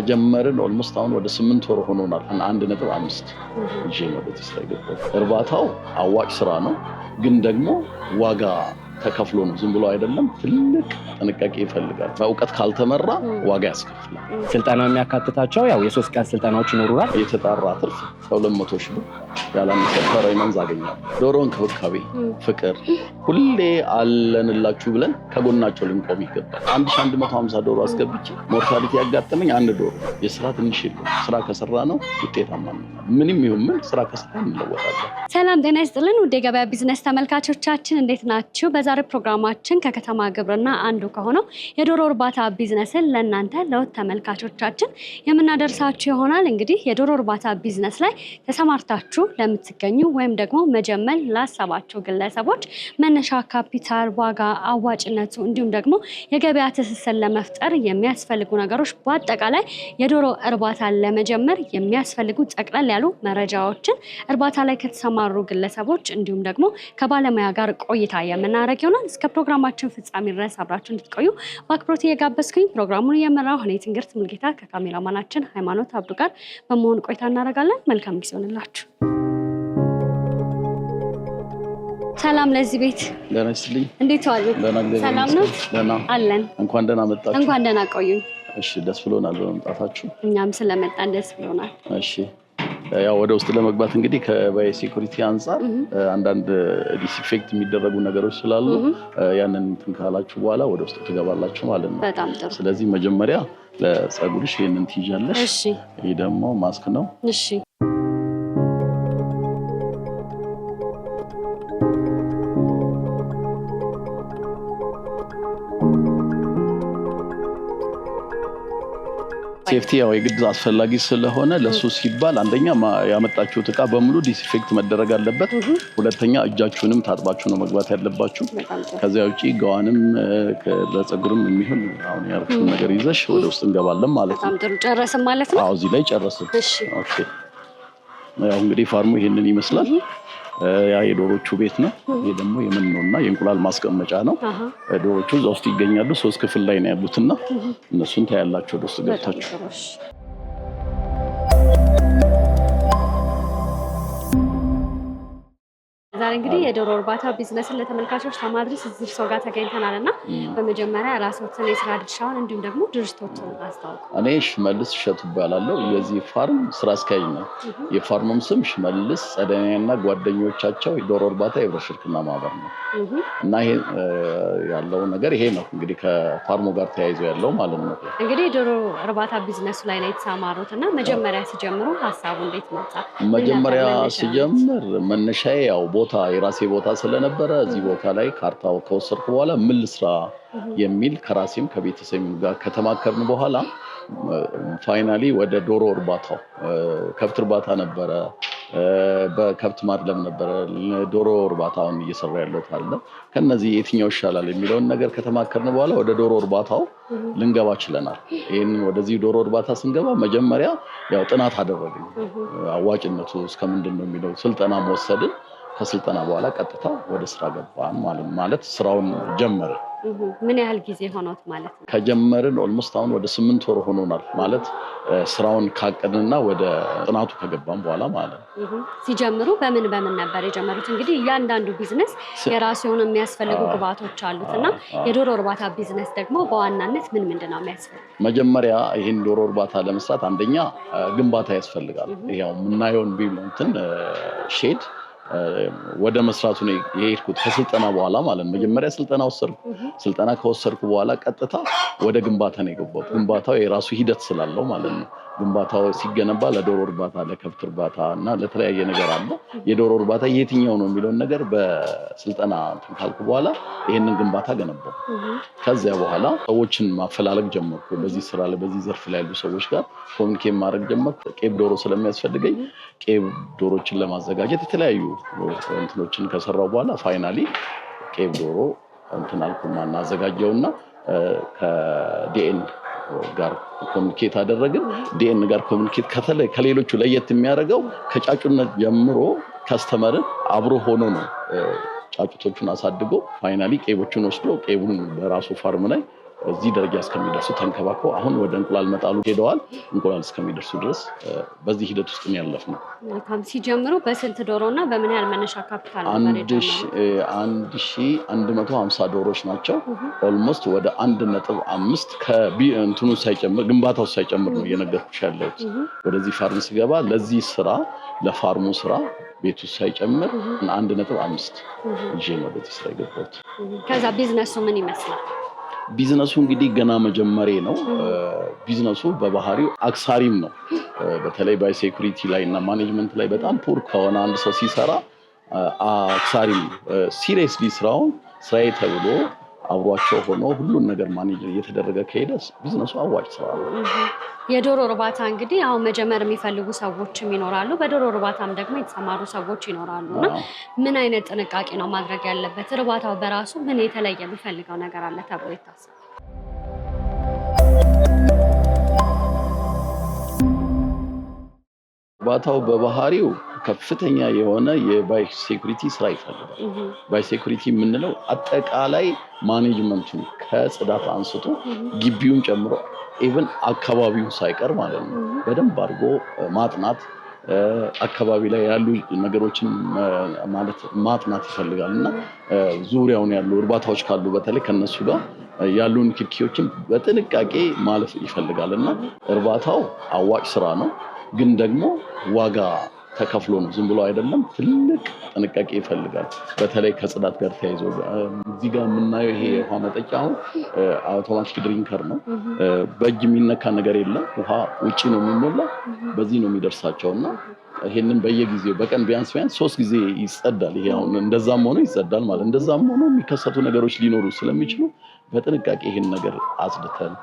ከጀመርን ኦልሞስት አሁን ወደ 8 ወር ሆኖናል። 1.5 ይዤ ነው ወደዚህ ስራ የገባሁት። እርባታው አዋጭ ስራ ነው፣ ግን ደግሞ ዋጋ ተከፍሎ ነው። ዝም ብሎ አይደለም። ትልቅ ጥንቃቄ ይፈልጋል። በእውቀት ካልተመራ ዋጋ ያስከፍላል። ስልጠናው የሚያካትታቸው ያው የ3 ቀን ስልጠናዎች ይኖሩናል። የተጣራ ትርፍ ከ200 ሺህ ብር ያላነሰ ፈረመንዝ አገኛለሁ። ዶሮ እንክብካቤ፣ ፍቅር ሁሌ አለንላችሁ ብለን ከጎናቸው ልንቆም ይገባል። 1150 ዶሮ አስገብቼ ሞርታሊቲ ያጋጠመኝ አንድ ዶሮ። የስራ ትንሽ የለም። ስራ ከሰራ ነው ውጤታማ ነው። ምንም ይሁን ምን ስራ ከሰራ እንለወጣለን። ሰላም ጤና ይስጥልን ውድ የገበያ ቢዝነስ ተመልካቾቻችን እንዴት ናችሁ? በዛሬ ፕሮግራማችን ከከተማ ግብርና አንዱ ከሆነው የዶሮ እርባታ ቢዝነስን ለእናንተ ለውድ ተመልካቾቻችን የምናደርሳችሁ ይሆናል። እንግዲህ የዶሮ እርባታ ቢዝነስ ላይ ተሰማርታችሁ ለምትገኙ ወይም ደግሞ መጀመር ላሰባችሁ ግለሰቦች መነሻ ካፒታል፣ ዋጋ፣ አዋጭነቱ እንዲሁም ደግሞ የገበያ ትስስር ለመፍጠር የሚያስፈልጉ ነገሮች በአጠቃላይ የዶሮ እርባታ ለመጀመር የሚያስፈልጉ ጠቅላላ ያሉ መረጃዎችን እርባታ ላይ ከተሰማሩ ግለሰቦች እንዲሁም ደግሞ ከባለሙያ ጋር ቆይታ የምናደርግ ይሆናል። እስከ ፕሮግራማችን ፍጻሜ ድረስ አብራችሁ እንድትቆዩ በአክብሮት እየጋበዝኩኝ ፕሮግራሙን እየመራሁ እኔ ትንግርት ሙልጌታ ከካሜራማናችን ሃይማኖት አብዱ ጋር በመሆን ቆይታ እናደርጋለን። መልካም ጊዜ ይሁንላችሁ። ሰላም ለዚህ ቤት ደህና ይስጥልኝ። እንዴት ዋሉ? ሰላም ነው? ደህና አለን። እንኳን ደህና መጣችሁ። እንኳን ደህና ቆዩኝ። እሺ፣ ደስ ብሎናል በመምጣታችሁ። እኛም ስለመጣን ደስ ብሎናል። እሺ፣ ያው ወደ ውስጥ ለመግባት እንግዲህ ከባዮሴኩሪቲ አንፃር አንዳንድ ዲስኢንፌክት የሚደረጉ ነገሮች ስላሉ ያንን እንትን ካላችሁ በኋላ ወደ ውስጥ ትገባላችሁ ማለት ነው። በጣም ጥሩ። ስለዚህ መጀመሪያ ለፀጉርሽ ይሄንን ትይዣለሽ። እሺ። ይሄ ደግሞ ማስክ ነው። እሺ። ሴፍቲ ያው የግድ አስፈላጊ ስለሆነ ለሱ ሲባል አንደኛ ያመጣችሁት እቃ በሙሉ ዲስኢንፌክት መደረግ አለበት። ሁለተኛ እጃችሁንም ታጥባችሁ ነው መግባት ያለባችሁ። ከዚያ ውጪ ጋዋንም ለፀጉርም የሚሆን አሁን ያልኩት ነገር ይዘሽ ወደ ውስጥ እንገባለን ማለት ነው። በጣም ጥሩ። ጨረስን ማለት ነው? አዎ፣ እዚህ ላይ ጨረስን። እሺ። ኦኬ። ያው እንግዲህ ፋርሙ ይሄንን ይመስላል። ያ የዶሮቹ ቤት ነው። ይሄ ደግሞ የመኖና የእንቁላል ማስቀመጫ ነው። ዶሮቹ እዛ ውስጥ ይገኛሉ። 3 ክፍል ላይ ነው ያሉትና እነሱን ታያላችሁ ወደ ውስጥ ገብታችሁ። ዛሬ እንግዲህ የዶሮ እርባታ ቢዝነስን ለተመልካቾች ለማድረስ እዚህ ሰው ጋር ተገኝተናል እና በመጀመሪያ ራስዎትን የስራ ድርሻውን እንዲሁም ደግሞ ድርጅቶችን አስታውቁ። እኔ ሽመልስ እሸቱ እባላለሁ። የዚህ ፋርም ስራ አስኪያጅ ነው። የፋርሙም ስም ሽመልስ ጸደኒያና ጓደኞቻቸው የዶሮ እርባታ የህብረት ሽርክና ማህበር ነው እና ይሄ ያለው ነገር ይሄ ነው እንግዲህ ከፋርሙ ጋር ተያይዞ ያለው ማለት ነው። እንግዲህ የዶሮ እርባታ ቢዝነሱ ላይ ነው የተሰማሩት እና መጀመሪያ ሲጀምሩ ሀሳቡ እንዴት መጣ? መጀመሪያ ሲጀምር መነሻዬ ያው ቦታ የራሴ ቦታ ስለነበረ እዚህ ቦታ ላይ ካርታው ከወሰድኩ በኋላ ምን ልስራ የሚል ከራሴም ከቤተሰብም ጋር ከተማከርን በኋላ ፋይናሊ ወደ ዶሮ እርባታው ከብት እርባታ ነበረ፣ በከብት ማድለም ነበረ፣ ዶሮ እርባታውን እየሰራ ያለው ታለ ከነዚህ የትኛው ይሻላል የሚለውን ነገር ከተማከርን በኋላ ወደ ዶሮ እርባታው ልንገባ ችለናል። ይሄን ወደዚህ ዶሮ እርባታ ስንገባ መጀመሪያ ያው ጥናት አደረግን። አዋጭነቱ እስከምንድን ነው የሚለው ስልጠና ወሰድን። ከስልጠና በኋላ ቀጥታ ወደ ስራ ገባን ማለት ስራውን ጀመረ። ምን ያህል ጊዜ ሆኖት ማለት ነው? ከጀመርን ኦልሞስት አሁን ወደ 8 ወር ሆኖናል ማለት ስራውን ካቀድንና ወደ ጥናቱ ከገባን በኋላ ማለት ነው። ሲጀምሩ በምን ነበር የጀመሩት? እንግዲህ እያንዳንዱ ቢዝነስ የራሱ የሆነ የሚያስፈልጉ ግብአቶች አሉትና የዶሮ እርባታ ቢዝነስ ደግሞ በዋናነት ምንድነው የሚያስፈልገው? መጀመሪያ ይሄን ዶሮ እርባታ ለመስራት አንደኛ ግንባታ ያስፈልጋል። ይሄው ምናየውን ቢሉንትን ሼድ ወደ መስራቱ ነው የሄድኩት ከስልጠና በኋላ ማለት ነው። መጀመሪያ ስልጠና ወሰድኩ። ስልጠና ከወሰድኩ በኋላ ቀጥታ ወደ ግንባታ ነው የገባሁት። ግንባታው የራሱ ሂደት ስላለው ማለት ነው። ግንባታው ሲገነባ ለዶሮ እርባታ፣ ለከብት እርባታ እና ለተለያየ ነገር አለ። የዶሮ እርባታ የትኛው ነው የሚለውን ነገር በስልጠና እንትን ካልኩ በኋላ ይሄንን ግንባታ ገነባሁ። ከዚያ በኋላ ሰዎችን ማፈላለግ ጀመርኩ። በዚህ ስራ ላይ በዚህ ዘርፍ ላይ ያሉ ሰዎች ጋር ኮሚኒኬት ማድረግ ጀመርኩ። ቄብ ዶሮ ስለሚያስፈልገኝ ቄብ ዶሮችን ለማዘጋጀት የተለያዩ እንትኖችን ከሰራው በኋላ ፋይናሊ ቄብ ዶሮ እንትን አልኩና እናዘጋጀውና ከዲኤን ጋር ኮሚኒኬት አደረግን። ዲኤን ጋር ኮሚኒኬት ከሌሎቹ ለየት የሚያደርገው ከጫጩነት ጀምሮ ከስተመርን አብሮ ሆኖ ነው ጫጩቶቹን አሳድጎ ፋይናሊ ቄቦቹን ወስዶ ቄቡን በራሱ ፋርም ላይ እዚህ ደረጃ እስከሚደርሱ ተንከባክበው አሁን ወደ እንቁላል መጣሉ ሄደዋል። እንቁላል እስከሚደርሱ ድረስ በዚህ ሂደት ውስጥ ነው ያለፍነው። መልካም። ሲጀምሩ በስንት ዶሮና በምን ያህል መነሻ ካፒታል ነበር የጀመሩት? 1150 ዶሮዎች ናቸው። ኦልሞስት ወደ 1.5 ከእንትኑ ሳይጨምር ግንባታው ሳይጨምር ነው እየነገርኩሽ ያለሁት። ወደዚህ ፋርም ሲገባ ለዚህ ስራ ለፋርሙ ስራ ቤቱ ሳይጨምር 1.5 ይዤ ነው ወደዚህ ስራ የገባሁት። ከዛ ቢዝነሱ ምን ይመስላል? ቢዝነሱ እንግዲህ ገና መጀመሪያ ነው። ቢዝነሱ በባህሪው አክሳሪም ነው። በተለይ ባይ ሴኩሪቲ ላይ እና ማኔጅመንት ላይ በጣም ፑር ከሆነ አንድ ሰው ሲሰራ አክሳሪም ሲሪየስሊ ስራውን ስራዬ ተብሎ አብሯቸው ሆኖ ሁሉን ነገር ማኔጅ እየተደረገ ከሄደ ቢዝነሱ አዋጭ ስራ ነው። የዶሮ እርባታ እንግዲህ አሁን መጀመር የሚፈልጉ ሰዎችም ይኖራሉ፣ በዶሮ እርባታም ደግሞ የተሰማሩ ሰዎች ይኖራሉ እና ምን አይነት ጥንቃቄ ነው ማድረግ ያለበት? እርባታው በራሱ ምን የተለየ የሚፈልገው ነገር አለ ተብሎ ይታሰባል? እርባታው በባህሪው ከፍተኛ የሆነ የባይ ሴኩሪቲ ስራ ይፈልጋል። ባይ ሴኩሪቲ የምንለው አጠቃላይ ማኔጅመንቱን ከጽዳት አንስቶ ግቢውን ጨምሮ ኢቭን አካባቢው ሳይቀር ማለት ነው በደንብ አድርጎ ማጥናት፣ አካባቢ ላይ ያሉ ነገሮችን ማለት ማጥናት ይፈልጋል እና ዙሪያውን ያሉ እርባታዎች ካሉ በተለይ ከነሱ ጋር ያሉ ንክኪዎችን በጥንቃቄ ማለፍ ይፈልጋል እና እርባታው አዋጭ ስራ ነው፣ ግን ደግሞ ዋጋ ተከፍሎ ነው፣ ዝም ብሎ አይደለም። ትልቅ ጥንቃቄ ይፈልጋል። በተለይ ከጽዳት ጋር ተያይዞ እዚህ ጋር የምናየው ይሄ ውሃ መጠጫ አሁን አውቶማቲክ ድሪንከር ነው። በእጅ የሚነካ ነገር የለም። ውሃ ውጪ ነው የሚሞላው፣ በዚህ ነው የሚደርሳቸው እና ይሄንን በየጊዜው በቀን ቢያንስ 3 ጊዜ ይጸዳል። ይሄ አሁን እንደዛም ሆኖ ይጸዳል ማለት እንደዛም ሆኖ የሚከሰቱ ነገሮች ሊኖሩ ስለሚችሉ በጥንቃቄ ይሄን ነገር አጽድተን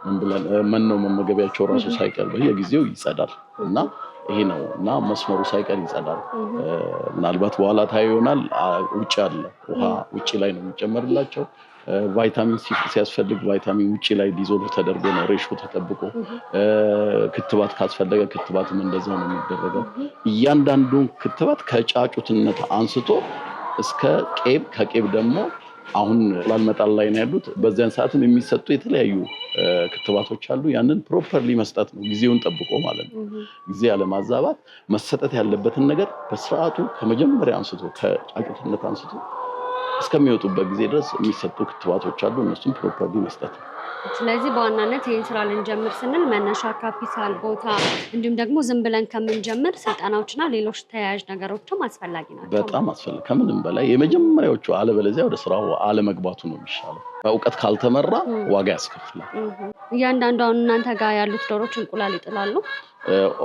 ምን ብለን መኖ መመገቢያቸው ራሱ ሳይቀር በየጊዜው ይጸዳል እና ይሄ ነው እና መስመሩ ሳይቀር ይጸዳል። ምናልባት በኋላ ታዩ ይሆናል። ውጪ አለ ውሃ ውጪ ላይ ነው የሚጨመርላቸው። ቫይታሚን ሲያስፈልግ ቫይታሚን ውጪ ላይ ዲዞልቭ ተደርጎ ነው ሬሾ ተጠብቆ። ክትባት ካስፈለገ ክትባትም እንደዛው ነው የሚደረገው። እያንዳንዱን ክትባት ከጫጩትነት አንስቶ እስከ ቄብ፣ ከቄብ ደግሞ አሁን ላልመጣል ላይ ነው ያሉት። በዚያን ሰዓትም የሚሰጡ የተለያዩ ክትባቶች አሉ። ያንን ፕሮፐርሊ መስጠት ነው ጊዜውን ጠብቆ ማለት ነው። ጊዜ ያለማዛባት መሰጠት ያለበትን ነገር በስርዓቱ ከመጀመሪያ አንስቶ ከጫጩትነት አንስቶ እስከሚወጡበት ጊዜ ድረስ የሚሰጡ ክትባቶች አሉ። እነሱም ፕሮፐርሊ መስጠት ነው። ስለዚህ በዋናነት ይህን ስራ ልንጀምር ስንል መነሻ ካፒታል፣ ቦታ እንዲሁም ደግሞ ዝም ብለን ከምንጀምር ስልጠናዎችና ሌሎች ተያያዥ ነገሮችም አስፈላጊ ናቸው። በጣም አስፈላጊ፣ ከምንም በላይ የመጀመሪያዎቹ አለበለዚያ ወደ ስራው አለመግባቱ ነው የሚሻለው። በእውቀት ካልተመራ ዋጋ ያስከፍላል። እያንዳንዱ አሁን እናንተ ጋር ያሉት ዶሮች እንቁላል ይጥላሉ?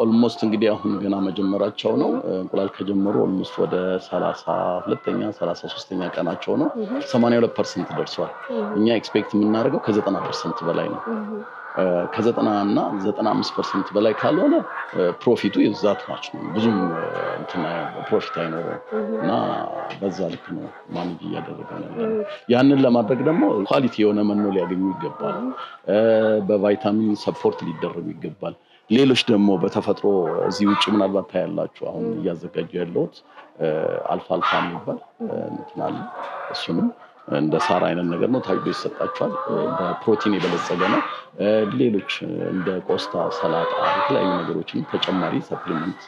ኦልሞስት እንግዲህ አሁን ገና መጀመራቸው ነው። እንቁላል ከጀመሩ ኦልሞስት ወደ 32ኛ 33ኛ ቀናቸው ነው። 82% ደርሷል። እኛ ኤክስፔክት የምናደርገው ከ90% በላይ ነው። ከ90 እና 95% በላይ ካልሆነ ፕሮፊቱ የዛት ማች ነው። ብዙም ፕሮፊት አይኖረው እና በዛ ልክ ነው ማኔጅ እያደረገ ነው። ያንን ለማድረግ ደግሞ ኳሊቲ የሆነ መኖ ሊያገኙ ይገባል። በቫይታሚን ሰፖርት ሊደረጉ ይገባል። ሌሎች ደግሞ በተፈጥሮ እዚህ ውጭ ምናልባት ታያላችሁ አሁን እያዘጋጀ ያለሁት አልፋልፋ የሚባል እንትን አለ። እሱንም እንደ ሳር አይነት ነገር ነው፣ ታጭዶ ይሰጣቸዋል። በፕሮቲን የበለጸገ ነው። ሌሎች እንደ ቆስታ፣ ሰላጣ፣ የተለያዩ ነገሮችን ተጨማሪ ሰፕሊመንት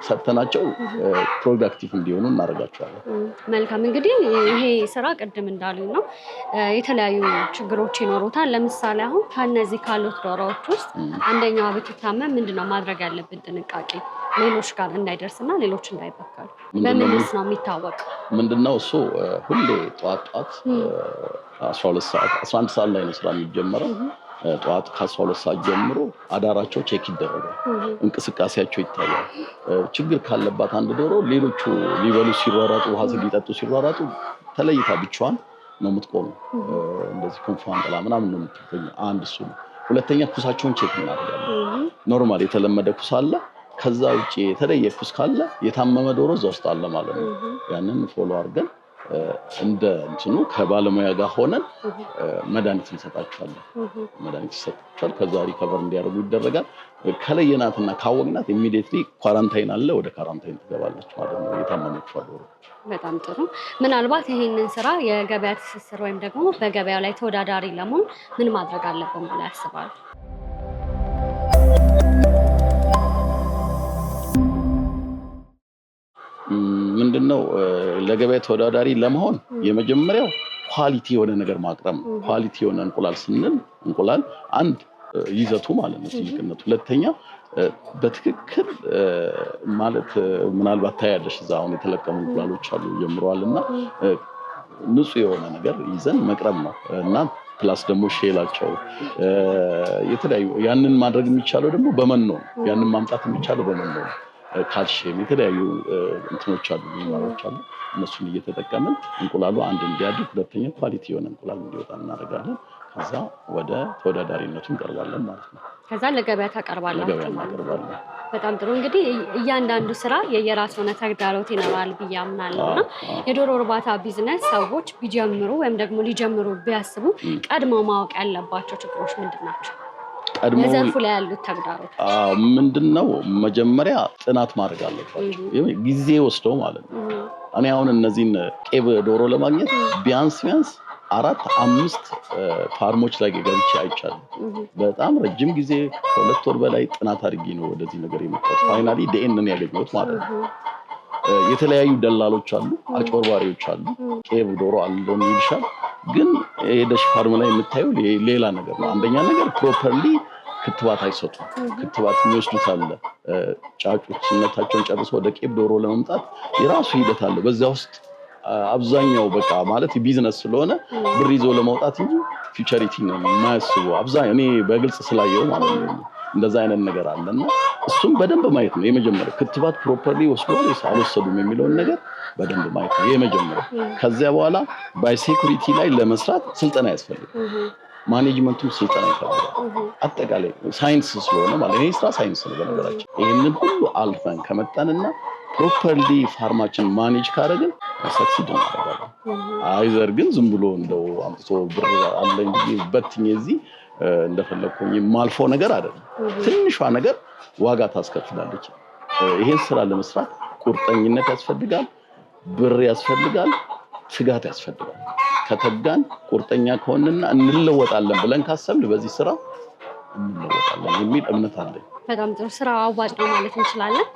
ሰጥተናቸው ፕሮዳክቲቭ እንዲሆኑ እናደርጋቸዋለን። መልካም። እንግዲህ ይሄ ስራ ቅድም እንዳሉኝ ነው የተለያዩ ችግሮች ይኖሩታል። ለምሳሌ አሁን ከነዚህ ካሉት ዶሮዎች ውስጥ አንደኛዋ ብትታመም ምንድነው ማድረግ ያለብን ጥንቃቄ ሌሎች ጋር እንዳይደርስና ሌሎች እንዳይበከሉ? በምንስ ነው የሚታወቀው? ምንድነው እሱ ሁሌ ጠዋት 12 ሰዓት 11 ሰዓት ላይ ነው ስራ የሚጀመረው። ጠዋት ከ12 ሰዓት ጀምሮ አዳራቸው ቼክ ይደረጋል። እንቅስቃሴያቸው ይታያል። ችግር ካለባት አንድ ዶሮ ሌሎቹ ሊበሉ ሲሯሯጡ፣ ውሃ ሊጠጡ ሲሯሯጡ ተለይታ ብቻዋን ነው የምትቆመው። እንደዚህ ክንፏን ጥላ ምናምን ነው የምትገኘው። አንድ እሱ ነው። ሁለተኛ ኩሳቸውን ቼክ እናደርጋለን። ኖርማል የተለመደ ኩስ አለ። ከዛ ውጪ የተለየ ኩስ ካለ የታመመ ዶሮ እዛ ውስጥ አለ ማለት ነው። ያንን ፎሎ አድርገን እንደ እንትኑ ከባለሙያ ጋር ሆነን መድኃኒት እንሰጣቸዋለን። መድኃኒት ይሰጣቸዋል። ከዛ ሪከቨር እንዲያደርጉ ይደረጋል። ከለየናትና ካወቅናት ኢሚዲየትሊ ኳራንታይን አለ፣ ወደ ኳራንታይን ትገባለች ማለት ነው የታመመችው ዶሮ። በጣም ጥሩ። ምናልባት ይሄንን ስራ የገበያ ትስስር ወይም ደግሞ በገበያው ላይ ተወዳዳሪ ለመሆን ምን ማድረግ አለብን ብለው ያስባሉ? ምንድነው ለገበያ ተወዳዳሪ ለመሆን የመጀመሪያው ኳሊቲ የሆነ ነገር ማቅረብ ነው። ኳሊቲ የሆነ እንቁላል ስንል እንቁላል አንድ ይዘቱ ማለት ነው ትልቅነቱ፣ ሁለተኛ በትክክል ማለት ምናልባት ታያለሽ እዛ አሁን የተለቀሙ እንቁላሎች አሉ ጀምረዋልና ንጹህ የሆነ ነገር ይዘን መቅረብ ነው እና ፕላስ ደግሞ ሼላቸው የተለያዩ ያንን ማድረግ የሚቻለው ደግሞ በመኖ ነው። ያንን ማምጣት የሚቻለው በመኖ ነው። ካልሽየም የተለያዩ እንትኖች አሉ ሚነራሎች አሉ። እነሱን እየተጠቀምን እንቁላሉ አንድ እንዲያድግ፣ ሁለተኛ ኳሊቲ የሆነ እንቁላል እንዲወጣ እናደርጋለን። ከዛ ወደ ተወዳዳሪነቱ እንቀርባለን ማለት ነው። ከዛ ለገበያ ታቀርባላችሁ? ለገበያ እናቀርባለን። በጣም ጥሩ። እንግዲህ እያንዳንዱ ስራ የየራሱ ሆነ ተግዳሮት ይኖራል ብዬ አምናለሁ እና የዶሮ እርባታ ቢዝነስ ሰዎች ቢጀምሩ ወይም ደግሞ ሊጀምሩ ቢያስቡ ቀድመው ማወቅ ያለባቸው ችግሮች ምንድን ናቸው? የዘርፉ ላይ ያሉት ተግዳሮት ምንድነው? መጀመሪያ ጥናት ማድረግ አለባቸው፣ ጊዜ ወስደው ማለት ነው። እኔ አሁን እነዚህን ቄብ ዶሮ ለማግኘት ቢያንስ 4-5 ፋርሞች ላይ ገብቼ አይቻለሁ። በጣም ረጅም ጊዜ ከ2 ወር በላይ ጥናት አድርጌ ነው ወደዚህ ነገር የመጣሁት። ፋይናሊ ዲኤንን ያገኘሁት ማለት ነው። የተለያዩ ደላሎች አሉ፣ አጭበርባሪዎች አሉ። ቄብ ዶሮ አለን ይልሻል፣ ግን ሄደሽ ፋርም ላይ የምታየው ሌላ ነገር ነው። አንደኛ ነገር ፕሮፐርሊ ክትባት አይሰጡም። ክትባት የሚወስዱት አለ። ጫጩትነታቸውን ጨርሶ ወደ ቄብ ዶሮ ለመምጣት የራሱ ሂደት አለ። በዛ ውስጥ አብዛኛው በቃ ማለት ቢዝነስ ስለሆነ ብር ይዞ ለማውጣት እንጂ ፊውቸሪቲ ነው የማያስቡ አብዛኛው። እኔ በግልጽ ስላየው ማለት ነው እንደዛ አይነት ነገር አለና እሱም በደንብ ማየት ነው የመጀመሪያው። ክትባት ፕሮፐርሊ ወስደዋል ወይስ አልወሰዱም የሚለውን ነገር በደንብ ማየት ነው የመጀመሪያው። ከዚያ በኋላ ባይ ሴኩሪቲ ላይ ለመስራት ስልጠና ያስፈልጋል። ማኔጅመንቱም ስልጠና ይፈልጋል። አጠቃላይ ሳይንስ ስለሆነ ማለት ይሄ ስራ ሳይንስ ነው በነገራችን። ይሄንን ሁሉ አልፈን ከመጣንና ፕሮፐርሊ ፋርማችን ማኔጅ ካደረግን ሰክሲድ እናደርጋለን። አይዘር ግን ዝም ብሎ እንደው አምጥቶ ብር አለኝ በትኝ እዚህ እንደፈለኩኝ የማልፈው ነገር አይደለም። ትንሿ ነገር ዋጋ ታስከፍላለች። ይሄን ስራ ለመስራት ቁርጠኝነት ያስፈልጋል፣ ብር ያስፈልጋል፣ ትጋት ያስፈልጋል። ከተጋን ቁርጠኛ ከሆነና እንለወጣለን ብለን ካሰብን በዚህ ስራ እንለወጣለን የሚል እምነት አለኝ። በጣም ጥሩ። ስራው አዋጭ ነው ማለት እንችላለን?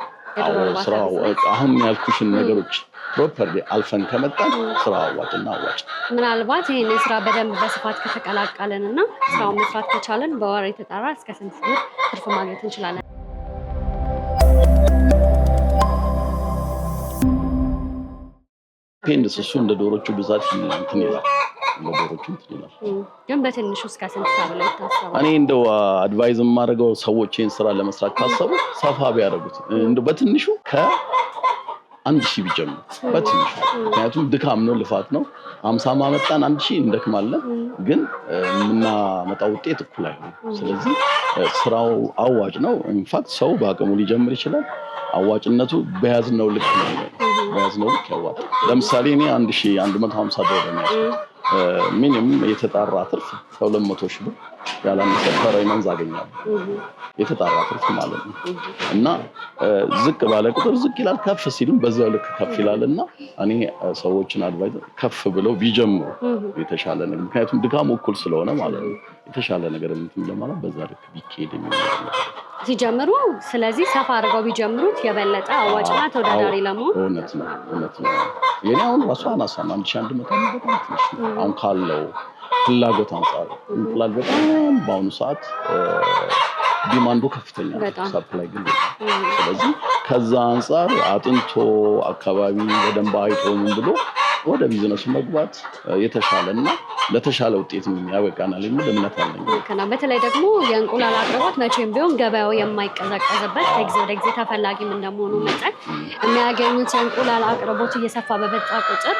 ስራው አሁን ያልኩሽን ነገሮች ፕሮፐርሊ አልፈን ከመጣን ስራው አዋጭና አዋጭ። ምናልባት ይሄንን ስራ በደንብ በስፋት ከተቀላቀለንና ስራውን መስራት ከቻለን በወር የተጣራ እስከ ስንት ብር ትርፍ ማግኘት እንችላለን? ፔንድስ እሱ እንደ ዶሮቹ ብዛት እንትን ይላል። ግን በትንሹ እስከ ስንት ብለው ይታሰባል? እኔ እንደው አድቫይዝ የማደርገው ሰዎች ይህን ስራ ለመስራት ካሰቡ ሰፋ ቢያደርጉት እንደው በትንሹ ከ1000 ቢጀምሩ በትንሹ። ምክንያቱም ድካም ነው፣ ልፋት ነው። 50 ማመጣን 1000 እንደክማለን፣ ግን የምናመጣው ውጤት እኩል አይሆንም። ስለዚህ ስራው አዋጭ ነው። ኢንፋክት ሰው በአቅሙ ሊጀምር ይችላል። አዋጭነቱ በያዝነው ልክ ነው። በያዝነው ልክ ያዋጣል። ለምሳሌ እኔ 1150 ዶሮ ነው ሚኒመም የተጣራ ትርፍ ከ200 ሺህ ብር ያላነሰ ፈረይመንዝ አገኛለሁ። የተጣራ ትርፍ ማለት ነው። እና ዝቅ ባለ ቁጥር ዝቅ ይላል፣ ከፍ ሲልም በዛው ልክ ከፍ ይላልና እኔ ሰዎችን አድቫይዝ ከፍ ብለው ቢጀምሩ የተሻለ ነገር፣ ምክንያቱም ድካሙ እኩል ስለሆነ ማለት ነው። የተሻለ ነገር እንትን ለማለት በዛ ልክ ቢካሄድ የሚሆነው ሲጀምሩ። ስለዚህ ሰፋ አድርገው ቢጀምሩት የበለጠ አዋጭና ተወዳዳሪ ለመሆን እውነት ነው። የኔ አሁን ራሱ አናሳ 1100 በጣም ትንሽ ነው። አሁን ካለው ፍላጎት አንጻር እንቁላል በጣም በአሁኑ ሰዓት ዲማንዱ ከፍተኛ ነው፣ ሰፕላይ ግን። ስለዚህ ከዛ አንጻር አጥንቶ አካባቢ በደንብ አይቶ ምን ብሎ ወደ ቢዝነሱ መግባት የተሻለና ለተሻለ ውጤት ያበቃናል የሚል እምነት አለኝ። በተለይ ደግሞ የእንቁላል አቅርቦት መቼም ቢሆን ገበያው የማይቀዘቀዝበት ከጊዜ ወደ ጊዜ ተፈላጊም እንደመሆኑ መጠን የሚያገኙት የእንቁላል አቅርቦት እየሰፋ በመጣ ቁጥር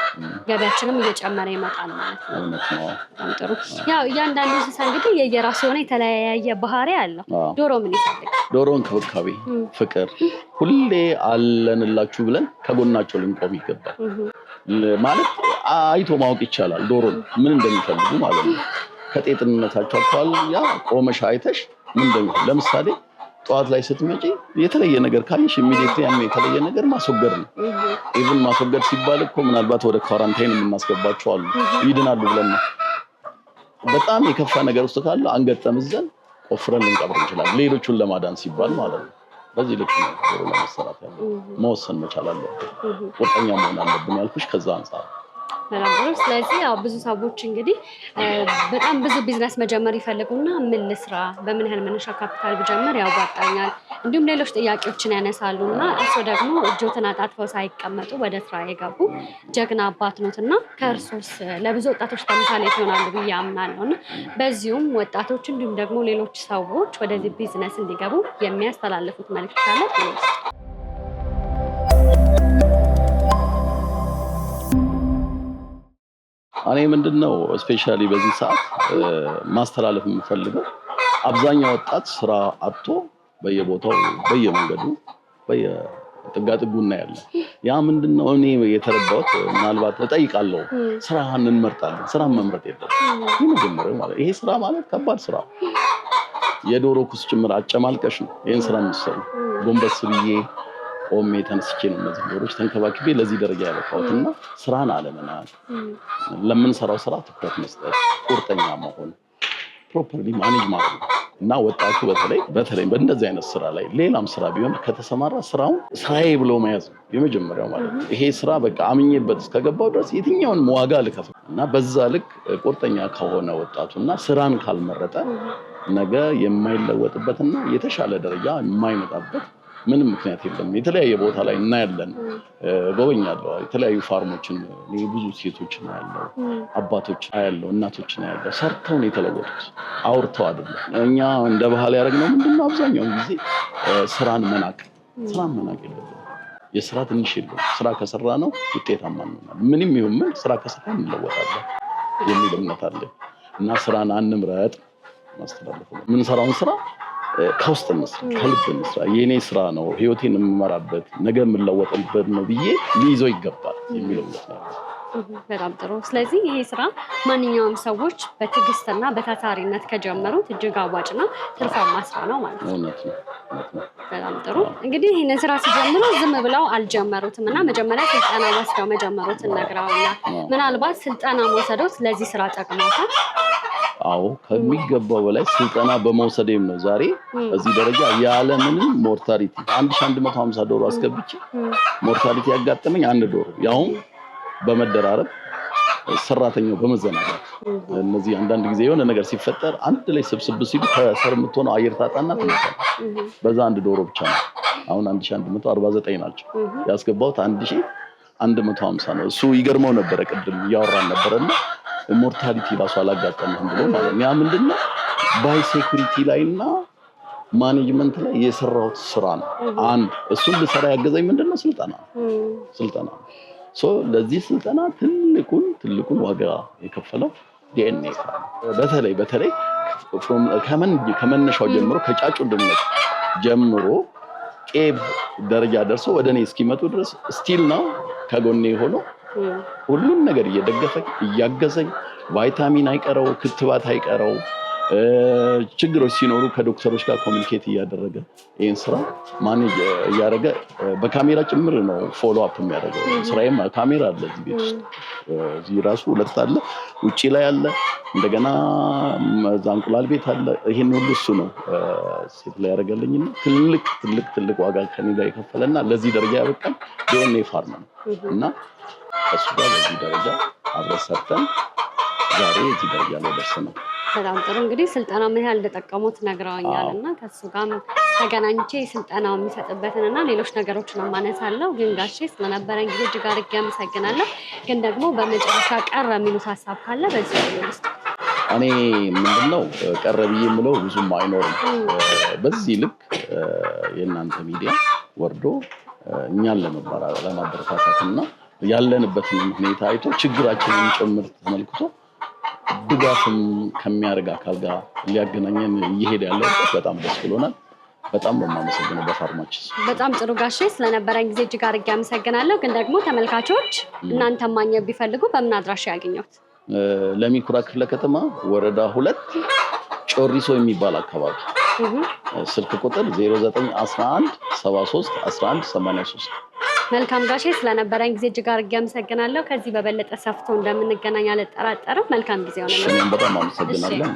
ገበያችንም እየጨመረ ይመጣል ማለት ነው። እውነት ነው። በጣም ጥሩ። ያው እያንዳንዱ እንስሳ እንግዲህ የየራሱ የሆነ የተለያየ ባህሪ አለው። ዶሮ ምን ይፈልጋል? ዶሮ እንክብካቤ፣ ፍቅር፣ ሁሌ አለንላችሁ ብለን ከጎናቸው ልንቆም ይገባል። ማለት አይቶ ማወቅ ይቻላል ዶሮን ምን እንደሚፈልጉ ማለት ነው። ከጤጥነታቸው አኳያ ያ ቆመሽ አይተሽ ምን እንደሚፈልጉ ለምሳሌ ጠዋት ላይ ስትመጪ የተለየ ነገር ካየሽ ኢሚዲየትሊ ያን የተለየ ነገር ማስወገድ ነው። ኢቭን ማስወገድ ሲባል እኮ ምናልባት ወደ ኳራንታይን የምናስገባቸው አሉ ይድናሉ ብለን ነው። በጣም የከፋ ነገር ውስጥ ካለ አንገት ጠምዘን ቆፍረን ልንቀብር እንችላለን ሌሎቹን ለማዳን ሲባል ማለት ነው። በዚህ ልክ ነው ዶሮ ለመሰራት ያለው መወሰን መቻል አለብን። ቁርጠኛ መሆን አለብን ያልኩሽ ከዛ አንፃር መላምሮች ስለዚህ ያው ብዙ ሰዎች እንግዲህ በጣም ብዙ ቢዝነስ መጀመር ይፈልጉና ምን ልስራ በምን ያህል መነሻ ካፒታል ብጀምር ያዋጣኛል እንዲሁም ሌሎች ጥያቄዎችን ያነሳሉና እሱ ደግሞ እጆትን አጣጥፈው ሳይቀመጡ ወደ ስራ የገቡ ጀግና አባት ነውና ከእርሶስ ለብዙ ወጣቶች ተምሳሌ ይሆናሉ ብዬ አምናለሁና በዚሁም ወጣቶች እንዲሁም ደግሞ ሌሎች ሰዎች ወደዚህ ቢዝነስ እንዲገቡ የሚያስተላልፉት መልዕክት ካለ እኔ ምንድነው ስፔሻሊ በዚህ ሰዓት ማስተላለፍ የምፈልገው አብዛኛው ወጣት ስራ አጥቶ በየቦታው በየመንገዱ በየጥጋጥጉና ያለ ያ ምንድነው እኔ የተረዳሁት ምናልባት እጠይቃለሁ ስራህን እንመርጣለን ስራን መምረጥ የለም የመጀመሪያው ማለት ይሄ ስራ ማለት ከባድ ስራ የዶሮ ኩስ ጭምር አጨማልቀሽ ነው ይሄን ስራ የምትሰሩ ጎንበስ ብዬ ቆሜ ተነስቼ ነው እነዚህ ዶሮች ተንከባክቤ ለዚህ ደረጃ ያበቃሁትና ስራን አለመናቅ ለምንሰራው ስራ ትኩረት መስጠት ቁርጠኛ መሆን ፕሮፐርሊ ማኔጅ ማድረግ እና ወጣቱ በተለይ በእንደዚህ አይነት ስራ ላይ ሌላም ስራ ቢሆን ከተሰማራ ስራውን ስራዬ ብሎ መያዝ የመጀመሪያው ማለት ነው። ይሄ ስራ በቃ አምኜበት እስከገባው ድረስ የትኛውን ዋጋ ልከፍል እና በዛ ልክ ቁርጠኛ ከሆነ ወጣቱና ስራን ካልመረጠ ነገ የማይለወጥበትና የተሻለ ደረጃ የማይመጣበት ምንም ምክንያት የለም። የተለያየ ቦታ ላይ እናያለን ጎበኛለሁ የተለያዩ ፋርሞችን ብዙ ሴቶችን ያለው አባቶች ያለው እናቶችን ያለው ሰርተው ነው የተለወጡት አውርተው አይደለም። እኛ እንደ ባህል ያደረግነው ምንድነው አብዛኛው ጊዜ ስራን መናቅ የለም። የስራ ትንሽ የለም። ስራ ከሰራ ነው ውጤታማ እንሆናለን። ምንም ይሁን ምን ስራ ከሰራ እንለወጣለን የሚል እምነት አለኝ እና ስራን አንምረጥ ማስተላለፍ ነው። ምን ሰራውን ስራ ከውስጥ እንስራ ከልብ እንስራ የኔ ስራ ነው ህይወቴን የምመራበት ነገ የምለወጥበት ነው ብዬ ሊይዘው ይገባል የሚለው ነው። በጣም ጥሩ። ስለዚህ ይሄ ስራ ማንኛውም ሰዎች በትዕግስትና በታታሪነት ከጀመሩት እጅግ አዋጭና ትርፋማ ስራ ነው ማለት ነው። እውነት ነው። በጣም ጥሩ። እንግዲህ ይህንን ስራ ሲጀምሩ ዝም ብለው አልጀመሩትም እና መጀመሪያ ስልጠና ወስደው መጀመሩትን ነግረውኛል። ምናልባት ስልጠና መውሰዶት ለዚህ ስራ ጠቅሞታል? አዎ ከሚገባው በላይ ስልጠና በመውሰዴም ነው ዛሬ እዚህ ደረጃ ያለ ምንም ሞርታሊቲ 1150 ዶሮ አስገብቼ ሞርታሊቲ ያጋጠመኝ አንድ ዶሮ ያው በመደራረብ ሰራተኛው በመዘናጋት እነዚህ አንዳንድ ጊዜ የሆነ ነገር ሲፈጠር አንድ ላይ ስብስብ ሲሉ ከሰር የምትሆነው አየር ታጣና ትመጣለች። በዛ አንድ ዶሮ ብቻ ነው አሁን 1149 ናቸው ያስገባሁት 1150 ነው። እሱ ይገርመው ነበር ቅድም ያወራን ነበርና ሞርታሊቲ ራሱ አላጋጠመም ብሎ ማለት ነው። ያ ምንድነው ባይ ሴኩሪቲ ላይና ማኔጅመንት ላይ የሰራሁት ስራ ነው። አንድ እሱን ልሰራ ያገዘኝ ምንድነው ስልጠና ለዚህ ስልጠና ትልቁን ዋጋ የከፈለው ዲኤንኤ በተለይ ከመነሻው ጀምሮ ከጫጩ ድመት ጀምሮ ቄብ ደረጃ ደርሶ ወደኔ እስኪመጡ ድረስ ስቲል ነው ከጎኔ ሆኖ ሁሉን ነገር እየደገፈኝ እያገዘኝ ቫይታሚን አይቀረው ክትባት አይቀረው ችግሮች ሲኖሩ ከዶክተሮች ጋር ኮሙኒኬት እያደረገ ይሄን ስራ ማኔጅ እያደረገ በካሜራ ጭምር ነው ፎሎ አፕ የሚያደርገው። ስራዬም ካሜራ አለ እዚህ ቤት ውስጥ እዚህ ራሱ ሁለት አለ ውጪ ላይ አለ እንደገና ዛንቁላል ቤት አለ። ይሄን ሁሉ እሱ ነው ሴት ላይ ያደረገልኝና ትልቅ ዋጋ ከኔ ጋር የከፈለና ለዚህ ደረጃ ያበቃኝ ዲኤንኤ ፋርም ነው እና እሱ ጋር ለዚህ ደረጃ አብረን ሰርተን ዛሬ እዚህ ደረጃ ላይ ደርሰናል። በጣም ጥሩ። እንግዲህ ስልጠና ምን ያህል እንደጠቀሙት ነግረውኛልና ከሱ ጋር ተገናኝቼ ስልጠናው የሚሰጥበትንና ሌሎች ነገሮችን ማነሳለሁ። ግን ጋሼ ስለነበረን ጊዜ እጅግ አድርጌ አመሰግናለሁ። ግን ደግሞ በመጨረሻ ቀረ የሚሉት ሀሳብ ካለ በዚህ ውስጥ እኔ ምንድነው ቀረ ብዬ የምለው ብዙም አይኖርም። በዚህ ልክ የእናንተ ሚዲያ ወርዶ እኛን ለማበረታታትና ያለንበትን ሁኔታ አይቶ ችግራችንን ጭምር ተመልክቶ ድጋፍም ከሚያደርግ አካል ጋር ሊያገናኘን እየሄደ ያለው በጣም ደስ ብሎናል። በጣም ነው የማመሰግነው በፋርማችን። በጣም ጥሩ ጋሼ፣ ስለነበረን ጊዜ እጅግ አድርጌ አመሰግናለሁ። ግን ደግሞ ተመልካቾች እናንተን ማግኘት ቢፈልጉ በምን አድራሻ ያገኙት? ለሚ ኩራ ክፍለ ከተማ ወረዳ 2 ጮሪሶ የሚባል አካባቢ ስልክ ቁጥር 0911 73 11 83። መልካም ጋሼ፣ ስለነበረን ጊዜ እጅግ አድርጌ አመሰግናለሁ። ከዚህ በበለጠ ሰፍቶ እንደምንገናኝ አልጠራጠርም። መልካም ጊዜ ሆነልኝ። እኔም በጣም አመሰግናለሁ።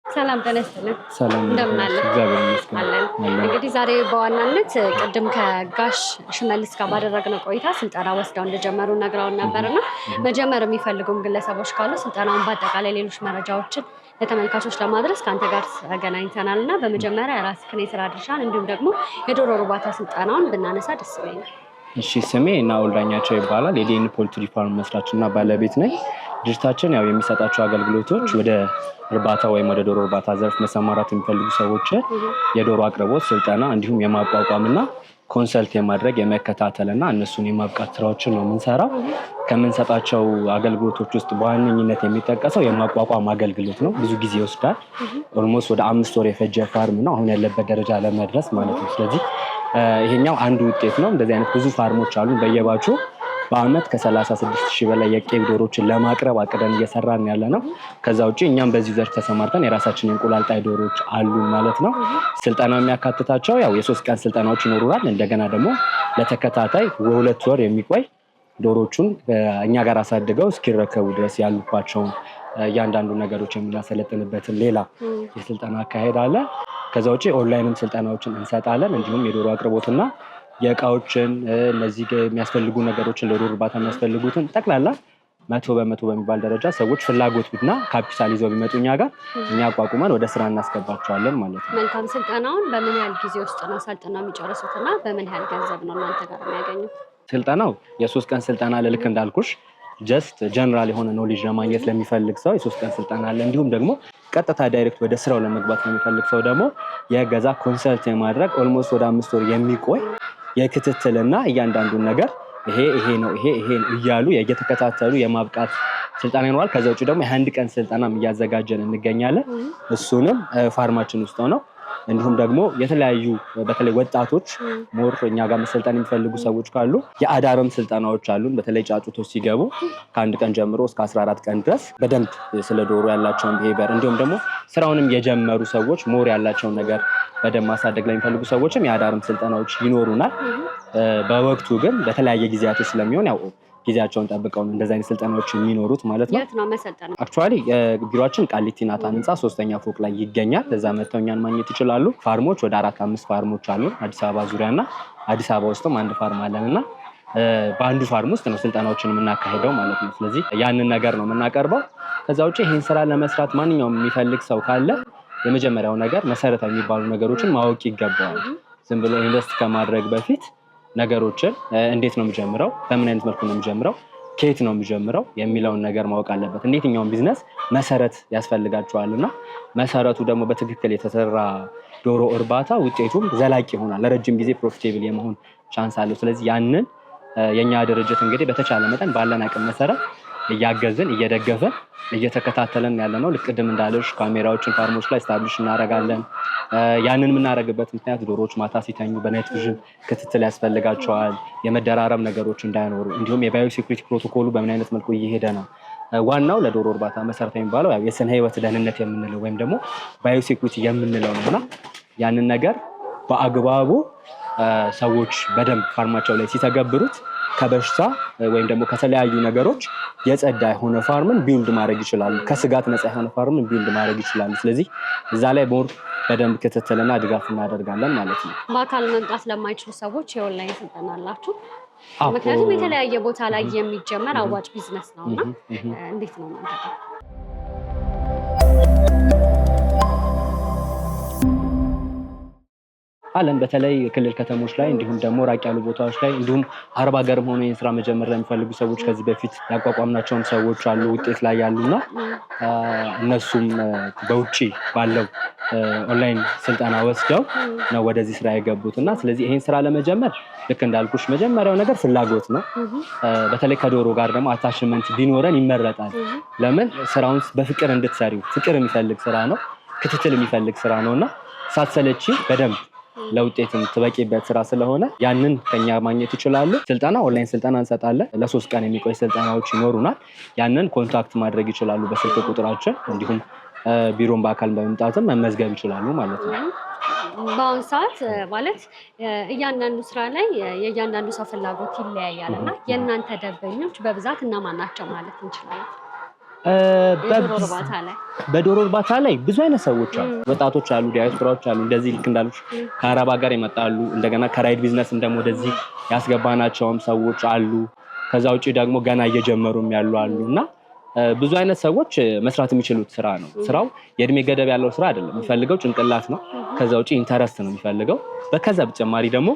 ሰላም ተነስተልን። ሰላም እንደምን አለ? እግዚአብሔር ይመስገን አለን። እንግዲህ ዛሬ በዋናነት ቅድም ከጋሽ ሽመልስ ጋር ባደረግነው ቆይታ ስልጠና ወስደው እንደጀመሩ ነግረውን ነበርና መጀመር የሚፈልጉም ግለሰቦች ካሉ ስልጠናውን በአጠቃላይ ሌሎች መረጃዎችን ለተመልካቾች ለማድረስ ከአንተ ጋር ተገናኝተናል እና በመጀመሪያ የራስህን የስራ ድርሻን እንዲሁም ደግሞ የዶሮ እርባታ ስልጠናውን ብናነሳ ደስ ይለኛል። እሺ፣ ስሜ ናኦል ዳኛቸው ይባላል። የዴን ፖልትሪ ፋርም መስራችና ባለቤት ነኝ። ድርጅታችን ያው የሚሰጣቸው አገልግሎቶች ወደ እርባታ ወይም ወደ ዶሮ እርባታ ዘርፍ መሰማራት የሚፈልጉ ሰዎች የዶሮ አቅርቦት ስልጠና እንዲሁም የማቋቋምና ኮንሰልት የማድረግ የመከታተልና እነሱን የማብቃት ስራዎችን ነው የምንሰራው። ከምንሰጣቸው አገልግሎቶች ውስጥ በዋነኝነት የሚጠቀሰው የማቋቋም አገልግሎት ነው። ብዙ ጊዜ ይወስዳል። ኦልሞስት ወደ 5 ወር የፈጀ ፋርም ነው አሁን ያለበት ደረጃ ለመድረስ ማለት ነው። ስለዚህ ይሄኛው አንዱ ውጤት ነው። እንደዚህ አይነት ብዙ ፋርሞች አሉ በየባቹ በአመት ከ36,000 በላይ የቄብ ዶሮችን ለማቅረብ አቅደን እየሰራን ያለ ነው። ከዛ ውጪ እኛም በዚህ ዘርፍ ተሰማርተን የራሳችን እንቁላል ጣይ ዶሮዎች አሉን ማለት ነው። ስልጠናው የሚያካትታቸው ያው የ3 ቀን ስልጠናዎች ይኖሩናል። እንደገና ደግሞ ለተከታታይ 2 ወር የሚቆይ ዶሮቹን እኛ ጋር አሳድገው እስኪረከቡ ድረስ ያሉባቸውን እያንዳንዱ ነገሮች የምናሰለጥንበትን ሌላ የስልጠና አካሄድ አለ። ከዛ ውጪ ኦንላይንም ስልጠናዎችን እንሰጣለን። እንዲሁም የዶሮ አቅርቦትና የእቃዎችን እነዚህ የሚያስፈልጉ ነገሮችን ለዶሮ እርባታ የሚያስፈልጉትን ጠቅላላ 100% በሚባል ደረጃ ሰዎች ፍላጎትና ካፒታል ይዘው ቢመጡ እኛ ጋር እኛ አቋቁመን ወደ ስራ እናስገባቸዋለን ማለት ነው። መልካም። ስልጠናውን በምን ያህል ጊዜ ውስጥ ነው ሰልጥነው የሚጨርሱትና በምን ያህል ገንዘብ ነው እናንተ ጋር የሚያገኙት? ስልጠናው የ3 ቀን ስልጠና ልክ እንዳልኩሽ ጀስት ጀነራል የሆነ ኖሌጅ ለማግኘት ለሚፈልግ ሰው የ3 ቀን ስልጠና አለ። እንዲሁም ደግሞ ቀጥታ ዳይሬክት ወደ ስራው ለመግባት ለሚፈልግ ሰው ደግሞ የገዛ ኮንሰልት የማድረግ ኦልሞስት ወደ 5 ወር የሚቆይ የክትትልና እያንዳንዱን ነገር ይሄ ነው እያሉ እየተከታተሉ የማብቃት ስልጠና ይኖራል። ከዛ ውጭ ደግሞ የ1 ቀን ስልጠናም እያዘጋጀን እንገኛለን። እሱንም ፋርማችን ውስጥ ነው። እንዲሁም ደግሞ የተለያዩ በተለይ ወጣቶች ሞር እኛ ጋር መሰልጠን የሚፈልጉ ሰዎች ካሉ የአዳርም ስልጠናዎች አሉን። በተለይ ጫጩቶች ሲገቡ ከ1 ቀን ጀምሮ እስከ 14 ቀን ድረስ በደንብ ስለ ዶሮ ያላቸውን ቢሄቪየር እንዲሁም ደግሞ ስራውንም የጀመሩ ሰዎች ሞር ያላቸውን ነገር በደንብ ማሳደግ ላይ የሚፈልጉ ሰዎችም የአዳርም ስልጠናዎች ይኖሩናል። በወቅቱ ግን በተለያየ ጊዜያቶች ስለሚሆን ያው ጊዜያቸውን ጠብቀው እንደዚህ አይነት ስልጠናዎች የሚኖሩት ማለት ነው። የት ነው መሰልጠነው? አክቹአሊ ቢሮአችን ቃሊቲ ናታን ህንፃ 3ኛ ፎቅ ላይ ይገኛል። እዛ መጥተው እኛን ማግኘት ይችላሉ። ፋርሞች ወደ 4-5 ፋርሞች አሉ አዲስ አበባ ዙሪያና አዲስ አበባ ውስጥም አንድ ፋርም አለንና በአንዱ ፋርም ውስጥ ነው ስልጠናዎችን የምናካሄደው ማለት ነው። ስለዚህ ያንን ነገር ነው የምናቀርበው። ከዛ ውጪ ይህን ስራ ለመስራት ማንኛውም የሚፈልግ ሰው ካለ የመጀመሪያው ነገር መሰረታዊ የሚባሉ ነገሮችን ማወቅ ይገባዋል። ዝም ብሎ ኢንቨስት ከማድረግ በፊት ነገሮችን እንዴት ነው የሚጀምረው፣ በምን አይነት መልኩ ነው የሚጀምረው፣ ከየት ነው የሚጀምረው የሚለውን ነገር ማወቅ አለበት። እንዴትኛውን ቢዝነስ መሰረት ያስፈልጋቸዋልና መሰረቱ ደግሞ በትክክል የተሰራ ዶሮ እርባታ ውጤቱም ዘላቂ ይሆናል፣ ለረጅም ጊዜ ፕሮፊቴብል የመሆን ቻንስ አለው። ስለዚህ ያንን የኛ ድርጅት እንግዲህ በተቻለ መጠን ባለን አቅም መሰረት እያገዝን እየደገፈን እየተከታተለን ያለ ነው። ልክ ቅድም እንዳለሽ ካሜራዎችን ፋርሞች ላይ ስታብሊሽ እናደርጋለን። ያንን የምናደርግበት ምክንያት ዶሮዎች ማታ ሲተኙ በናይት ቪዥን ክትትል ያስፈልጋቸዋል፣ የመደራረብ ነገሮች እንዳይኖሩ፣ እንዲሁም የባዮ ሴኩሪቲ ፕሮቶኮሉ በምን አይነት መልኩ እየሄደ ነው። ዋናው ለዶሮ እርባታ መሰረታዊ የሚባለው ያው የስነ ህይወት ደህንነት የምንለው ወይም ደግሞ ባዮ ሴኩሪቲ የምንለው ነውና ያንን ነገር በአግባቡ ሰዎች በደንብ ፋርማቸው ላይ ሲተገብሩት ከበሽታ ወይም ደግሞ ከተለያዩ ነገሮች የጸዳ የሆነ ፋርምን ቢልድ ማድረግ ይችላሉ። ከስጋት ነፃ የሆነ ፋርምን ቢልድ ማድረግ ይችላሉ። ስለዚህ እዛ ላይ ሞር በደንብ ክትትልና ድጋፍ እናደርጋለን ማለት ነው። በአካል መምጣት ለማይችሉ ሰዎች የኦንላይን ስልጠና አላችሁ? ምክንያቱም የተለያየ ቦታ ላይ የሚጀመር አዋጭ ቢዝነስ ነውና እንዴት ነው እናንተ? አለን በተለይ ክልል ከተሞች ላይ እንዲሁም ደግሞ ራቅ ያሉ ቦታዎች ላይ እንዲሁም አረብ ሀገርም ሆኖ የስራ መጀመር ለሚፈልጉ ሰዎች ከዚህ በፊት ያቋቋምናቸውም ሰዎች አሉ ውጤት ላይ ያሉና እነሱም በውጪ ባለው ኦንላይን ስልጠና ወስደው ነው ወደዚህ ስራ የገቡትና ስለዚህ ይሄን ስራ ለመጀመር ልክ እንዳልኩሽ መጀመሪያው ነገር ፍላጎት ነው። በተለይ ከዶሮ ጋር ደግሞ አታችመንት ቢኖረን ይመረጣል። ለምን ስራውን በፍቅር እንድትሰሪው ፍቅር የሚፈልግ ስራ ነው፣ ክትትል የሚፈልግ ስራ ነውና ሳትሰለቺ በደንብ ለውጤትም ትበቂበት ስራ ስለሆነ ያንን ከኛ ማግኘት ይችላሉ። ስልጠና ኦንላይን ስልጠና እንሰጣለን። ለ3 ቀን የሚቆይ ስልጠናዎች ይኖሩናል። ያንን ኮንታክት ማድረግ ይችላሉ በስልክ ቁጥራችን እንዲሁም ቢሮን በአካል በመምጣትም መመዝገብ ይችላሉ ማለት ነው። በአሁኑ ሰዓት ማለት እያንዳንዱ ስራ ላይ የእያንዳንዱ ሰው ፍላጎት ይለያያል እና የእናንተ ደንበኞች በብዛት እነማን ናቸው ማለት እንችላለን? በዶሮ እርባታ ላይ ብዙ አይነት ሰዎች አሉ። ወጣቶች አሉ፣ ዲያስፖራዎች አሉ። እንደዚህ ልክ እንዳሉሽ ከአረብ ሀገር ይመጣሉ። እንደገና ከራይድ ቢዝነስም ደግሞ ወደዚህ ያስገባናቸውም ሰዎች አሉ። ከዛ ውጪ ደግሞ ገና እየጀመሩም ያሉ አሉ እና ብዙ አይነት ሰዎች መስራት የሚችሉት ስራ ነው። ስራው የእድሜ ገደብ ያለው ስራ አይደለም። የሚፈልገው ጭንቅላት ነው። ከዛ ውጪ ኢንተረስት ነው የሚፈልገው። ከዛ በተጨማሪ ደግሞ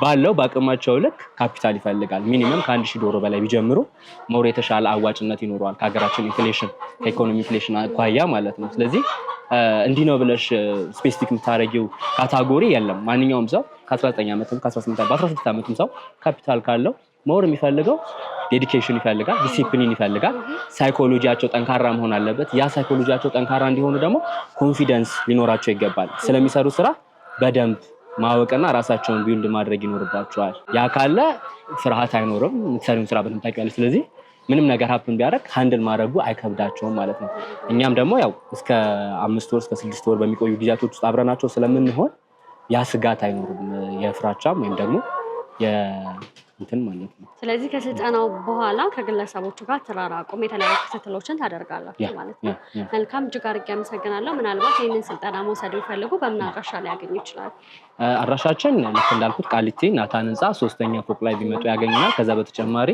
ባለው በአቅማቸው ልክ ካፒታል ይፈልጋል። ሚኒመም ከ1000 ዶሮ በላይ ቢጀምሩ ሞር የተሻለ አዋጭነት ይኖረዋል ከሀገራችን ኢንፍሌሽን ከኢኮኖሚ ኢንፍሌሽን አኳያ ማለት ነው። ስለዚህ እንዲህ ነው ብለሽ ስፔሲፊክ የምታደርጊው ካታጎሪ የለም። ማንኛውም ሰው ከ19 ዓመትም ከ18 በ16 ዓመትም ሰው ካፒታል ካለው ሞር የሚፈልገው ዴዲኬሽን ይፈልጋል፣ ዲሲፕሊን ይፈልጋል። ሳይኮሎጂያቸው ጠንካራ መሆን አለበት። ያ ሳይኮሎጂያቸው ጠንካራ እንዲሆኑ ደግሞ ኮንፊደንስ ሊኖራቸው ይገባል። ስለሚሰሩ ስራ በደንብ ማወቅና ራሳቸውን ቢልድ ማድረግ ይኖርባቸዋል። ያ ካለ ፍርሃት አይኖርም። የምትሰሪውን ስራ በደንብ ታውቂያለሽ። ስለዚህ ምንም ነገር ሀፕን ቢያደርግ ሃንድል ማድረጉ አይከብዳቸውም ማለት ነው። እኛም ደግሞ ያው እስከ 5 ወር እስከ 6 ወር በሚቆዩ ጊዜያቶች ውስጥ አብረናቸው ስለምንሆን ያ ስጋት አይኖርም። የፍራቻም ወይም ደግሞ እንትን ማለት ነው። ስለዚህ ከስልጠናው በኋላ ከግለሰቦቹ ጋር ተራራቁም የተለያዩ ክትትሎችን ታደርጋላችሁ ማለት ነው። መልካም፣ እጅግ አድርጌ አመሰግናለሁ። ምናልባት ይህንን ስልጠና መውሰድ ቢፈልጉ በምን አድራሻ ላይ ያገኙ ይችላሉ? አድራሻችን ልክ እንዳልኩት ቃሊቲ ናታን ህንፃ 3ኛ ፎቅ ላይ ቢመጡ ያገኙናል። ከዛ በተጨማሪ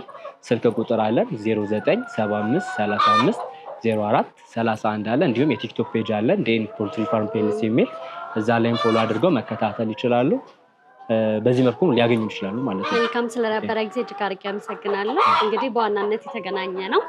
ስልክ ቁጥር አለን 0975 35 04 31 አለ። እንዲሁም የቲክቶክ ፔጅ አለን ዴን ፖልትሪ ፋርም ፔልስ የሚል እዛ ላይም ፎሎ አድርገው መከታተል ይችላሉ። በዚህ መልኩ ሊያገኙ ይችላሉ ማለት ነው። መልካም፣ ስለነበረ ጊዜ እጅግ አድርጌ አመሰግናለሁ። እንግዲህ በዋናነት የተገናኘ ነው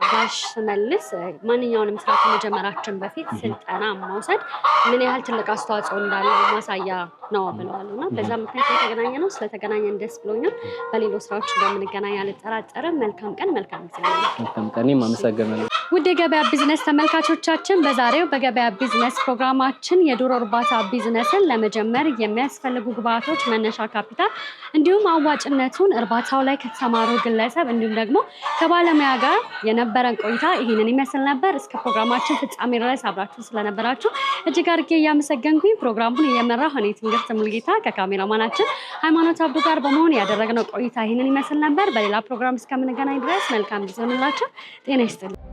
ጋሽ ሽመልስ ማንኛውንም ስራ ከመጀመራችን በፊት ስልጠና መውሰድ ምን ያህል ትልቅ አስተዋጽኦ እንዳለው ማሳያ ነው ብለዋል እና በዛ ምክንያት የተገናኘ ነው። ስለተገናኘን ደስ ብሎኛል። በሌሎች ስራዎች እንደምንገናኝ አልጠራጠርም። መልካም ቀን፣ መልካም ጊዜ። መልካም ቀን። እኔም አመሰግናለሁ። ውድ የገበያ ቢዝነስ ተመልካቾቻችን በዛሬው በገበያ ቢዝነስ ፕሮግራማችን የዶሮ እርባታ ቢዝነስን ለመጀመር የሚያስፈልጉ ግብአቶች፣ መነሻ ካፒታል እንዲሁም አዋጭነቱን፣ እርባታው ላይ ከተሰማሩ ግለሰብ እንዲሁም ደግሞ ከባለሙያ ጋር የነበረን ቆይታ ይህንን ይመስል ነበር። እስከ ፕሮግራማችን ፍጻሜ ድረስ አብራችሁ ስለነበራችሁ እጅግ አድርጌ እያመሰገንኩኝ ፕሮግራሙን እየመራሁ እኔ ትንግርት ሙሉጌታ ከካሜራማናችን ሃይማኖት አብዱ ጋር በመሆን ያደረግነው ቆይታ ይህንን ይመስል ነበር። በሌላ ፕሮግራም እስከምንገናኝ ድረስ መልካም ጊዜ ይሁንላችሁ። ጤና ይስጥልኝ።